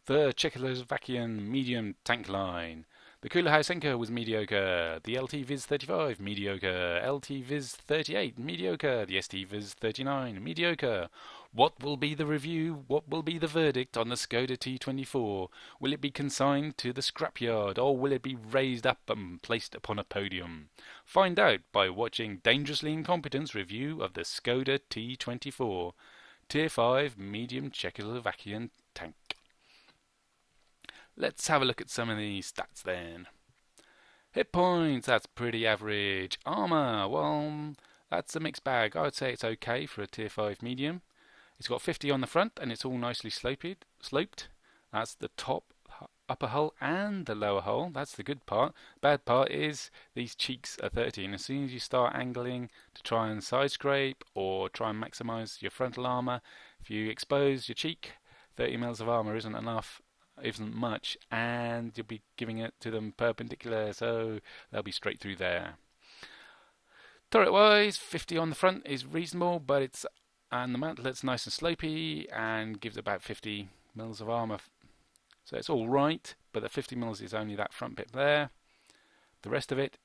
The Czechoslovakian medium tank line. The Kula Hausenka was mediocre. The LT Viz 35, mediocre. LT Viz 38, mediocre. The ST Viz 39, mediocre. What will be the review? What will be the verdict on the Skoda T24? Will it be consigned to the scrapyard, or will it be raised up and placed upon a podium? Find out by watching Dangerously Incompetent's review of the Skoda T24, Tier 5 medium Czechoslovakian tank. Let's have a look at some of the stats then. Hit points, that's pretty average. Armour, well, that's a mixed bag. I would say it's okay for a tier 5 medium. It's got 50 on the front and it's all nicely sloped. That's the top upper hull and the lower hull. That's the good part. Bad part is these cheeks are 30, and as soon as you start angling to try and side scrape or try and maximise your frontal armour, if you expose your cheek, 30 mils of armour isn't enough. Isn't much, and you'll be giving it to them perpendicular, so they'll be straight through there. Turret wise, 50 on the front is reasonable, but and the mantlet's nice and slopey and gives about 50 mils of armour, so it's all right, but the 50 mils is only that front bit there. The rest of it,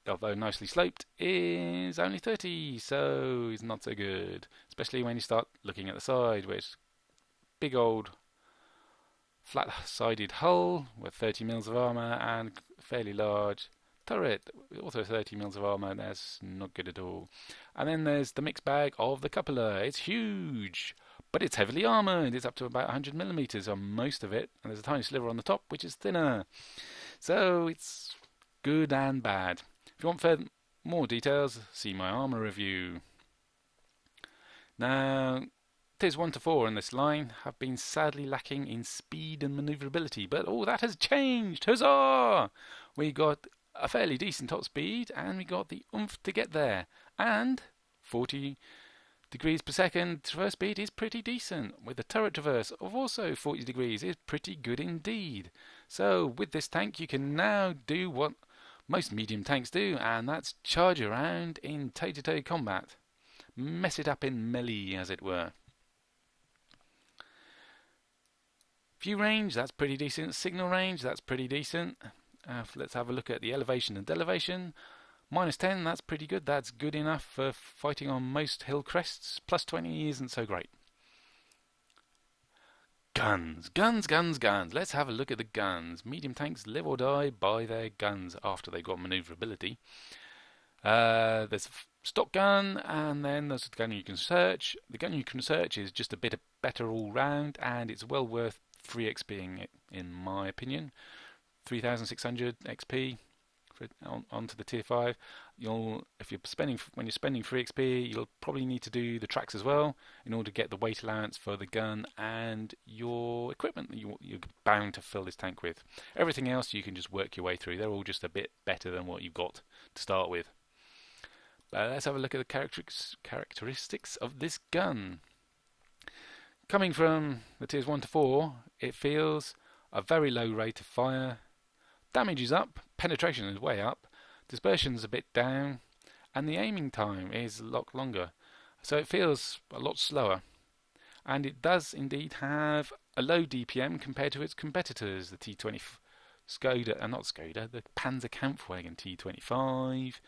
although nicely sloped, is only 30, so it's not so good, especially when you start looking at the side, where it's big old flat-sided hull with 30 mils of armour and fairly large turret, also 30 mils of armour. That's not good at all. And then there's the mixed bag of the cupola. It's huge, but it's heavily armoured. It's up to about 100 millimeters on most of it, and there's a tiny sliver on the top which is thinner. So it's good and bad. If you want more details, see my armour review. Now, Tiers 1 to 4 in this line have been sadly lacking in speed and manoeuvrability, but all that has changed. Huzzah! We got a fairly decent top speed, and we got the oomph to get there. And 40 degrees per second traverse speed is pretty decent, with a turret traverse of also 40 degrees is pretty good indeed. So with this tank you can now do what most medium tanks do, and that's charge around in toe-to-toe combat. Mess it up in melee, as it were. View range, that's pretty decent. Signal range, that's pretty decent. Let's have a look at the elevation and elevation. -10, that's pretty good. That's good enough for fighting on most hill crests. +20 isn't so great. Guns. Let's have a look at the guns. Medium tanks live or die by their guns after they've got manoeuvrability. There's a stock gun, and then there's a gun you can search. The gun you can search is just a bit better all round, and it's well worth 3 XPing it, in my opinion. 3,600 XP onto the tier 5. When you're spending 3 XP, you'll probably need to do the tracks as well in order to get the weight allowance for the gun and your equipment that you're bound to fill this tank with. Everything else you can just work your way through. They're all just a bit better than what you've got to start with. Let's have a look at the characteristics of this gun. Coming from the tiers 1 to 4, it feels a very low rate of fire. Damage is up, penetration is way up, dispersion is a bit down, and the aiming time is a lot longer. So it feels a lot slower. And it does indeed have a low DPM compared to its competitors, the T20 the Panzerkampfwagen T25,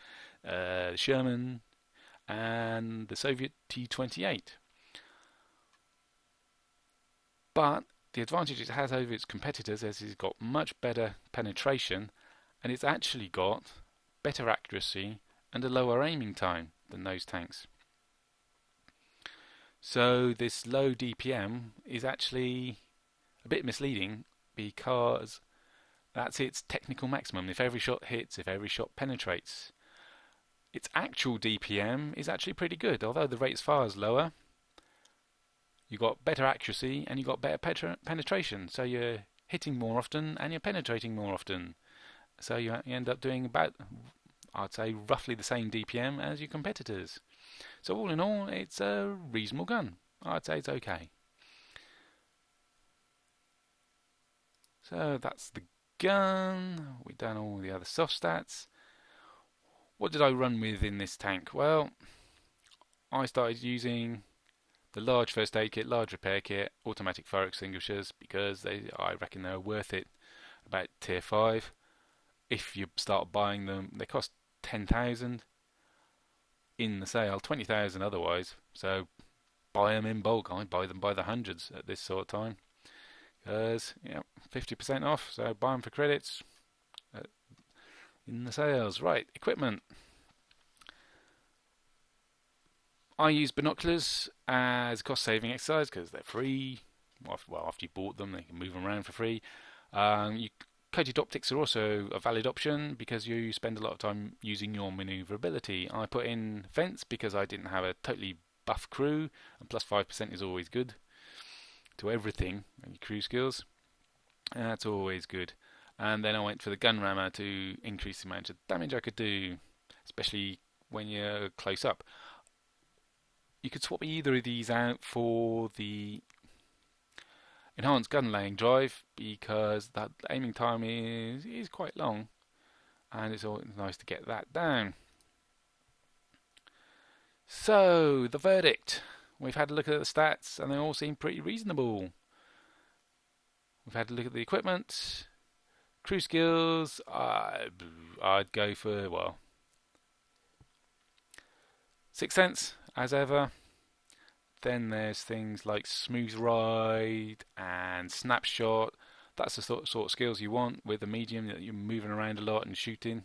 the Sherman, and the Soviet T28. But the advantage it has over its competitors is it's got much better penetration, and it's actually got better accuracy and a lower aiming time than those tanks. So this low DPM is actually a bit misleading, because that's its technical maximum. If every shot hits, if every shot penetrates. Its actual DPM is actually pretty good, although the rate of fire is lower. You got better accuracy and you got better penetration, so you're hitting more often and you're penetrating more often. So you end up doing about, I'd say, roughly the same DPM as your competitors. So all in all, it's a reasonable gun. I'd say it's okay. So that's the gun. We've done all the other soft stats. What did I run with in this tank? Well, I started using the large first aid kit, large repair kit, automatic fire extinguishers, because I reckon they're worth it. About tier 5. If you start buying them, they cost 10,000 in the sale, 20,000 otherwise. So buy them in bulk. I buy them by the hundreds at this sort of time, because 50% off. So buy them for credits in the sales. Right, equipment. I use binoculars as a cost-saving exercise because they're free. Well, after you bought them, they can move them around for free. Coated optics are also a valid option because you spend a lot of time using your manoeuvrability. I put in fence because I didn't have a totally buff crew, and plus 5% is always good to everything and your crew skills. That's always good. And then I went for the gun rammer to increase the amount of damage I could do, especially when you're close up. You could swap either of these out for the enhanced gun laying drive because that aiming time is quite long, and it's always nice to get that down. So the verdict: we've had a look at the stats and they all seem pretty reasonable. We've had a look at the equipment, crew skills. I'd go for 6th Sense as ever. Then there's things like smooth ride and snapshot. That's the sort of skills you want with a medium, that you're moving around a lot and shooting.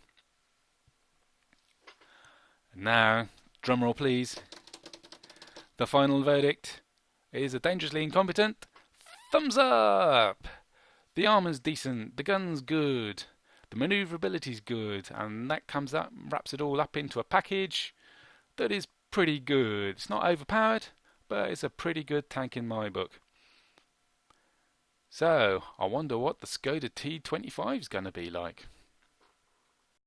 And now, drum roll please, the final verdict is a dangerously incompetent thumbs up. The armor's decent, the gun's good, the maneuverability's good, and that wraps it all up into a package that is pretty good. It's not overpowered, but it's a pretty good tank in my book. So, I wonder what the Skoda T25 is going to be like.